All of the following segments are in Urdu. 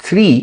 3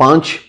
5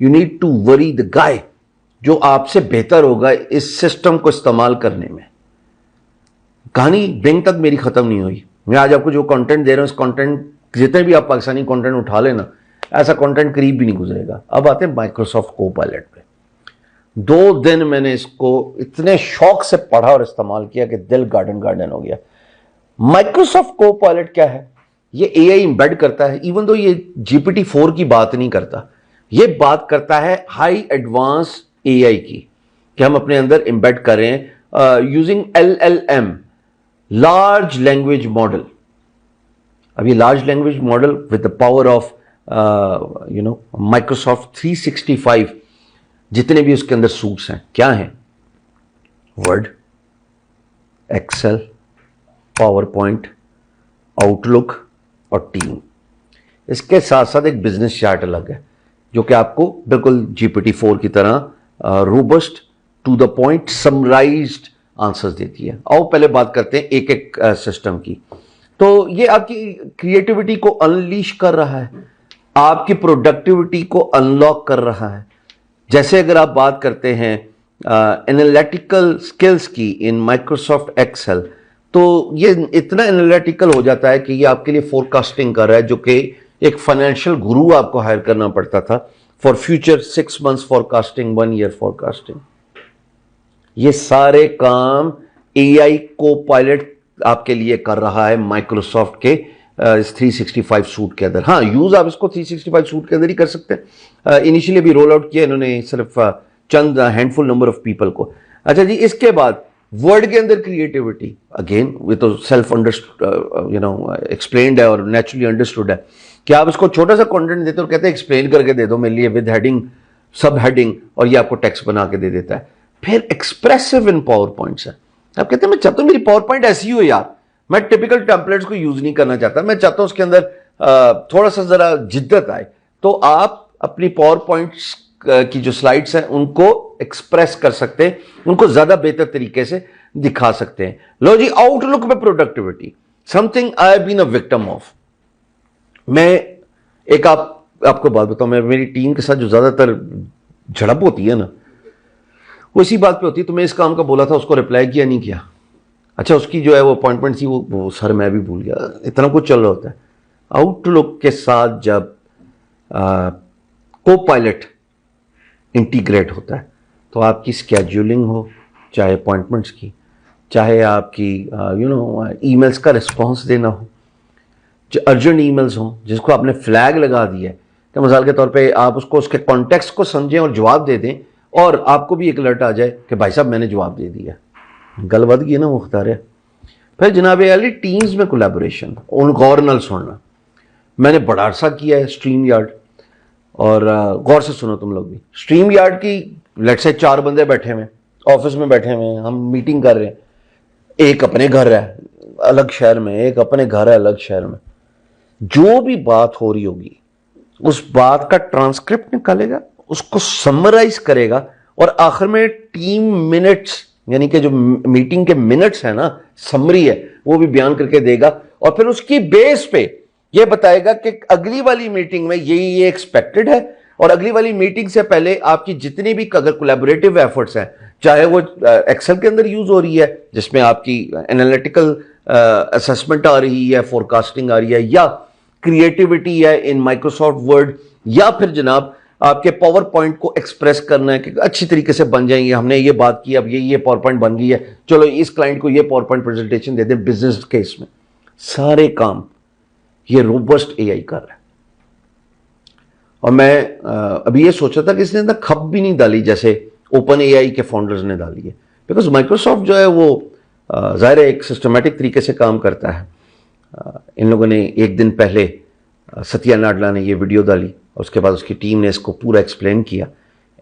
یو نیڈ ٹو وری دا گائے جو آپ سے بہتر ہوگا اس سسٹم کو استعمال کرنے میں. کہانی بینک تک میری ختم نہیں ہوئی. میں آج آپ کو جو کانٹینٹ دے رہا ہوں اس کانٹینٹ جتنے بھی آپ پاکستانی کانٹینٹ اٹھا لینا ایسا کانٹینٹ قریب بھی نہیں گزرے گا. اب آتے ہیں مائکروسافٹ کو پائلٹ پہ. 2 دن میں نے اس کو اتنے شوق سے پڑھا اور استعمال کیا کہ دل گارڈن ہو گیا. مائکروسافٹ کو پائلٹ کیا ہے؟ یہ اے آئی امبیڈ کرتا ہے. ایون دو یہ GPT-4 کی بات نہیں کرتا, یہ بات کرتا ہے ہائی ایڈوانس اے آئی کی, کہ ہم اپنے اندر امبیڈ کریں using LLM, large language model. اب یہ large language model with the power of Microsoft 365 جتنے بھی اس کے اندر سوٹس ہیں کیا ہیں؟ Word, Excel, PowerPoint, Outlook اور ٹیم. اس کے ساتھ ساتھ ایک بزنس چارٹ الگ ہے جو کہ آپ کو بالکل GPT-4 کی طرح robust to the point summarized answers دیتی ہے. آؤ پہلے بات کرتے ہیں ایک ایک سسٹم کی. تو یہ آپ کی کریٹیوٹی کو انلیش کر رہا ہے, آپ کی پروڈکٹیوٹی کو انلاک کر رہا ہے. جیسے اگر آپ بات کرتے ہیں انالیٹیکل سکلز کی ان مائکروسافٹ ایکسل, تو یہ اتنا انالیٹیکل ہو جاتا ہے کہ یہ آپ کے لیے فور کاسٹنگ کر رہا ہے, جو کہ ایک فائنینشیل گرو آپ کو ہائر کرنا پڑتا تھا for future 6 months forecasting, 1 year forecasting. یہ سارے کام اے آئی کو پائلٹ آپ کے لیے کر رہا ہے مائکروسافٹ کے اس 365 سوٹ کے اندر. ہاں, یوز آپ اس کو 365 سوٹ کے اندر ہی کر سکتے ہیں. انیشیلی ابھی رول آؤٹ کیا انہوں نے صرف چند ہینڈفل نمبر آف پیپل کو. اچھا جی, اس کے بعد ورڈ کے اندر کریٹیوٹی, اگین وہ تو سیلف ایکسپلینڈ ہے اور نیچرلی انڈرسٹوڈ ہے کہ آپ اس کو چھوٹا سا کانٹینٹ دیتے اور کہتے ہیں ایکسپلین کر کے دے دو میرے لیے ود ہیڈنگ, سب ہیڈنگ, اور یہ آپ کو ٹیکسٹ بنا کے دے دیتا ہے. پھر ایکسپریسو ان پاور پوائنٹس ہے. آپ کہتے ہیں میں چاہتا ہوں میری پاور پوائنٹ ایسی ہو یار, میں ٹپیکل ٹیمپلیٹس کو یوز نہیں کرنا چاہتا, میں چاہتا ہوں اس کے اندر تھوڑا سا ذرا جدت آئے. تو آپ اپنی پاور پوائنٹس کی جو سلائڈس ہیں ان کو ایکسپریس کر سکتے ہیں, ان کو زیادہ بہتر طریقے سے دکھا سکتے ہیں. لو جی, آؤٹ لک پہ productivity, some thing I have been a victim of. میں ایک آپ کو بات بتاؤں, میں میری ٹیم کے ساتھ جو زیادہ تر جھڑپ ہوتی ہے نا وہ اسی بات پہ ہوتی ہے. تو میں اس کام کا بولا تھا, اس کو رپلائی کیا نہیں کیا. اچھا, اس کی جو ہے وہ اپوائنٹمنٹ تھی وہ سر میں بھی بھول گیا, اتنا کچھ چل رہا ہوتا ہے. آؤٹ لک کے ساتھ جب کو پائلٹ انٹیگریٹ ہوتا ہے تو آپ کی اسکیڈولنگ ہو, چاہے اپوائنٹمنٹس کی, چاہے آپ کی ای میلس کا رسپانس دینا ہو, جو ارجنٹ ای میلز ہوں جس کو آپ نے فلیگ لگا دیا ہے کہ مثال کے طور پہ آپ اس کو اس کے کانٹیکسٹ کو سمجھیں اور جواب دے دیں, اور آپ کو بھی ایک الرٹ آ جائے کہ بھائی صاحب میں نے جواب دے دیا, گل ود گئی نا مختار ہے. پھر جناب عالی ٹیمز میں کولیبوریشن, ان غور نال سننا. میں نے بڑا عرصہ کیا ہے اسٹریم یارڈ, اور غور سے سنو تم لوگ بھی. اسٹریم یارڈ کی لیٹ سے 4 بندے بیٹھے ہوئے آفس میں بیٹھے ہوئے ہیں, ہم میٹنگ کر رہے ہیں. ایک اپنے گھر ہے الگ شہر میں, ایک اپنے گھر ہے الگ شہر میں. جو بھی بات ہو رہی ہوگی اس بات کا ٹرانسکرپٹ نکالے گا, اس کو سمرائز کرے گا, اور آخر میں ٹیم منٹس یعنی کہ جو میٹنگ کے منٹس ہیں نا, سمری ہے, وہ بھی بیان کر کے دے گا. اور پھر اس کی بیس پہ یہ بتائے گا کہ اگلی والی میٹنگ میں یہ ایکسپیکٹڈ ہے, اور اگلی والی میٹنگ سے پہلے آپ کی جتنی بھی اگر کولیبوریٹو ایفرٹس ہیں, چاہے وہ ایکسل کے اندر یوز ہو رہی ہے جس میں آپ کی انالیٹیکل اسسمنٹ آ رہی ہے, فور کاسٹنگ آ رہی ہے, یا کریٹیوٹی ہے ان مائکروسافٹ ورڈ, یا پھر جناب آپ کے پاور پوائنٹ کو ایکسپریس کرنا ہے کہ اچھی طریقے سے بن جائیں گے, ہم نے یہ بات کی, اب یہ پاور پوائنٹ بن گئی ہے, چلو اس کلائنٹ کو یہ پاور پوائنٹ پریزنٹیشن دے دیں بزنس کیس میں. سارے کام یہ روبسٹ اے آئی کر رہا ہے. اور میں ابھی یہ سوچا تھا کہ اس نے اندر کھپ بھی نہیں ڈالی جیسے اوپن اے آئی کے فاؤنڈرز نے ڈالی ہے, بیکاز مائکروسافٹ جو ہے وہ ظاہر ایک سسٹمیٹک طریقے سے کام کرتا ہے. ان لوگوں نے ایک دن پہلے ستیا ناڈلا نے یہ ویڈیو ڈالی, اور اس کے بعد اس کی ٹیم نے اس کو پورا ایکسپلین کیا,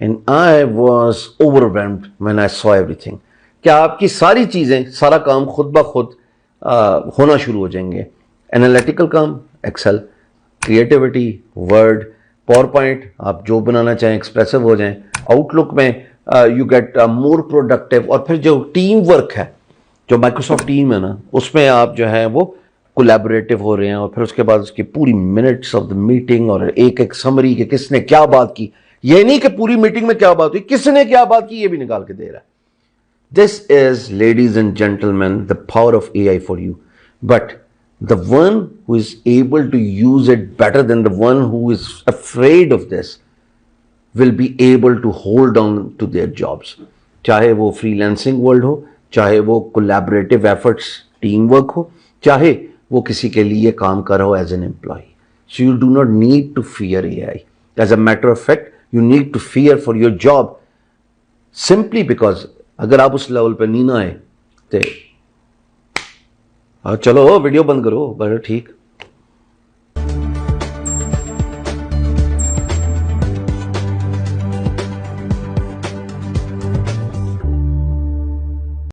and I was overwhelmed when I saw everything, کہ آپ کی ساری چیزیں, سارا کام خود بخود ہونا شروع ہو جائیں گے. انالیٹیکل کام Excel, creativity Word, PowerPoint, آپ جو بنانا چاہیں ایکسپریسو ہو جائیں. آؤٹ لک میں یو گیٹ مور پروڈکٹیو. اور پھر جو ٹیم ورک ہے, جو مائکروسافٹ ٹیم ہے نا, اس میں آپ جو ہے وہ کولیبوریٹو ہو رہے ہیں. اور پھر اس کے بعد اس کی پوری منٹس آف دا میٹنگ اور ایک ایک سمری کہ کس نے کیا بات کی, یہ نہیں کہ پوری میٹنگ میں کیا بات ہوئی, کس نے کیا بات کی یہ بھی نکال کے دے رہا ہے. This is, ladies and gentlemen, the power of AI for you. But the one who is able to use it better than the one who is afraid of this will be able to hold on to their jobs. چاہے وہ فری لینسنگ ورلڈ ہو, چاہے وہ کولیبریٹو ایفرٹس ٹیم ورک ہو, چاہے وہ کسی کے لیے کام کر رہا ہو as an employee. So you do not need to fear AI. As a matter of fact, you need to fear for your job simply because اگر آپ اس لیول پہ نہیں نہ آئے تو چلو ویڈیو بند کرو, بڑا ٹھیک.